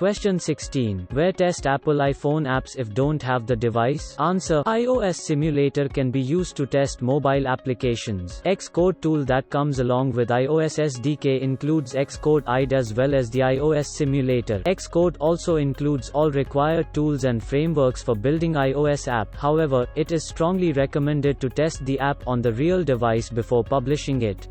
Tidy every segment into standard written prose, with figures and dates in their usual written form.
Question 16. Where test Apple iPhone apps if don't have the device? Answer. iOS Simulator can be used to test mobile applications. Xcode tool that comes along with iOS SDK includes Xcode IDE as well as the iOS Simulator. Xcode also includes all required tools and frameworks for building iOS app. However, it is strongly recommended to test the app on the real device before publishing it.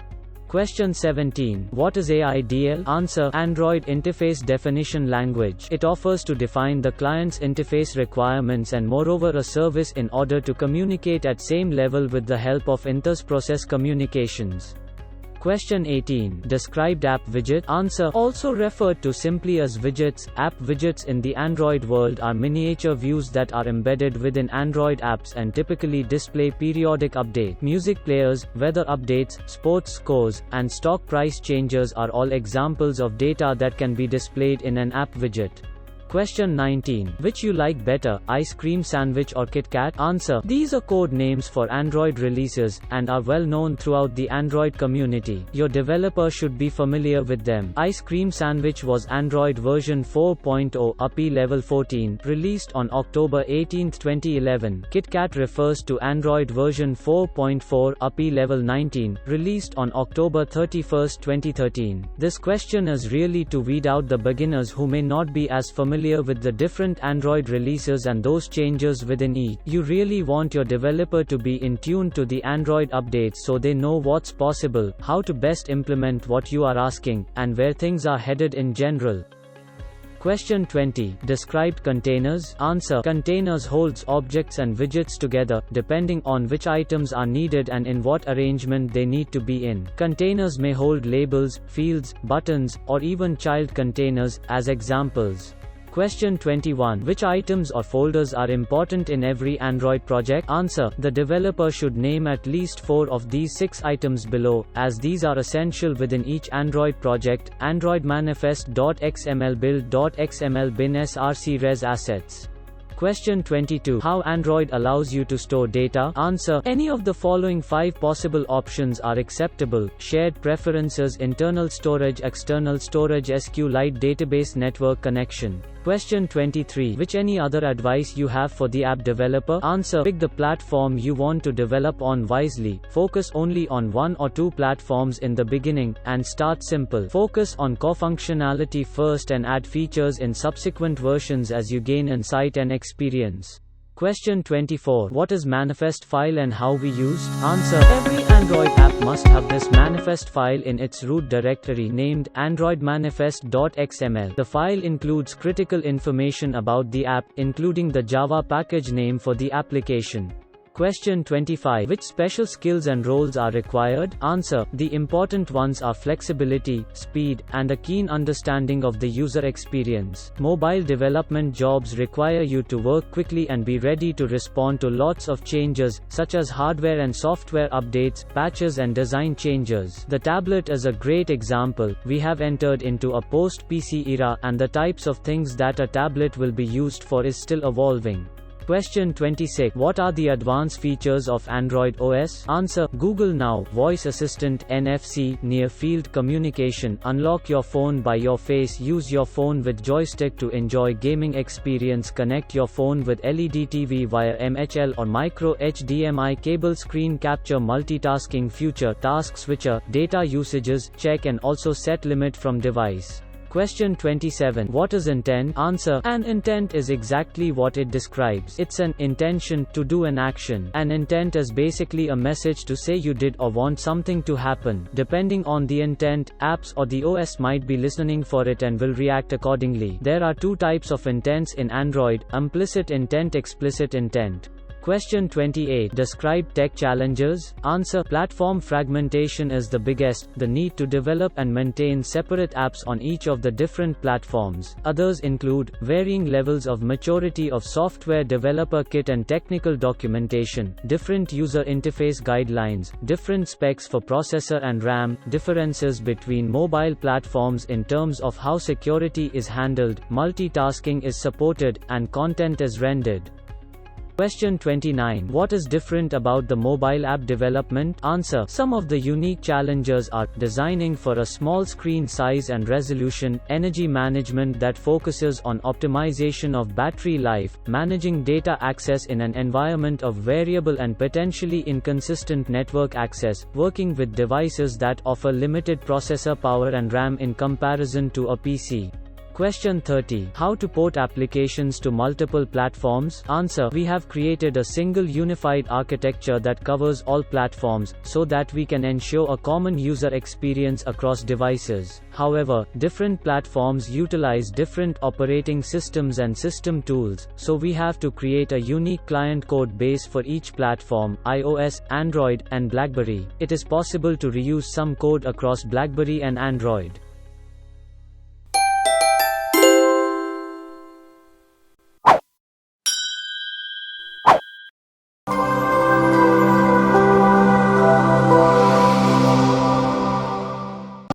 Question 17. What is AIDL? Answer. Android Interface Definition Language. It offers to define the client's interface requirements and moreover a service in order to communicate at same level with the help of inter-process communications. Question 18. Described app widget. Answer. Also referred to simply as widgets. App widgets in the Android world are miniature views that are embedded within Android apps and typically display periodic update. Music players, weather updates, sports scores, and stock price changes are all examples of data that can be displayed in an app widget. Question 19. Which you like better, ice cream sandwich or Kit Kat? Answer. These are code names for Android releases, and are well known throughout the Android community. Your developer should be familiar with them. Ice cream sandwich was Android version 4.0 API level 14, released on October 18, 2011. Kit Kat refers to Android version 4.4 API level 19, released on October 31, 2013. This question is really to weed out the beginners who may not be as familiar with the different Android releases and those changes within each. You really want your developer to be in tune to the Android updates so they know what's possible, how to best implement what you are asking, and where things are headed in general. Question 20. Described containers. Answer. Containers holds objects and widgets together, depending on which items are needed and in what arrangement they need to be in. Containers may hold labels, fields, buttons, or even child containers, as examples. Question 21. Which items or folders are important in every Android project? Answer. The developer should name at least 4 of these 6 items below, as these are essential within each Android project: Android manifest.xml, build.xml, bin, src, res assets. Question 22. How Android allows you to store data? Answer. Any of the following 5 possible options are acceptable: shared preferences, internal storage, external storage, SQLite database, network connection. Question 23. Which any other advice you have for the app developer? Answer. Pick the platform you want to develop on wisely. Focus only on 1 or 2 platforms in the beginning, and start simple. Focus on core functionality first and add features in subsequent versions as you gain insight and experience. Question 24. What is manifest file and how we used? Answer. Every Android app must have this manifest file in its root directory named Android manifest.xml. The file includes critical information about the app, including the Java package name for the application. Question 25. Which special skills and roles are required? Answer. The important ones are flexibility, speed, and a keen understanding of the user experience. Mobile development jobs require you to work quickly and be ready to respond to lots of changes, such as hardware and software updates, patches and design changes. The tablet is a great example. We have entered into a post-PC era, and the types of things that a tablet will be used for is still evolving. Question 26. What are the advanced features of Android OS? Answer. Google Now, Voice Assistant, NFC, Near-Field Communication, unlock your phone by your face, use your phone with joystick to enjoy gaming experience, connect your phone with LED TV via MHL or micro HDMI cable, screen capture, multitasking, future task switcher, data usages, check and also set limit from device. Question 27. What is intent? Answer. An intent is exactly what it describes. It's an intention to do an action. An intent is basically a message to say you did or want something to happen. Depending on the intent, apps or the OS might be listening for it and will react accordingly. There are 2 types of intents in Android: implicit intent, explicit intent. Question 28. Describe tech challenges. Answer. Platform fragmentation is the biggest, the need to develop and maintain separate apps on each of the different platforms. Others include varying levels of maturity of software developer kit and technical documentation, different user interface guidelines, different specs for processor and RAM, differences between mobile platforms in terms of how security is handled, multitasking is supported, and content is rendered. Question 29. What is different about the mobile app development? Answer. Some of the unique challenges are designing for a small screen size and resolution, energy management that focuses on optimization of battery life, managing data access in an environment of variable and potentially inconsistent network access, working with devices that offer limited processor power and RAM in comparison to a PC. Question 30. How to port applications to multiple platforms? Answer. We have created a single unified architecture that covers all platforms, so that we can ensure a common user experience across devices. However, different platforms utilize different operating systems and system tools, so we have to create a unique client code base for each platform: iOS, Android, and BlackBerry. It is possible to reuse some code across BlackBerry and Android.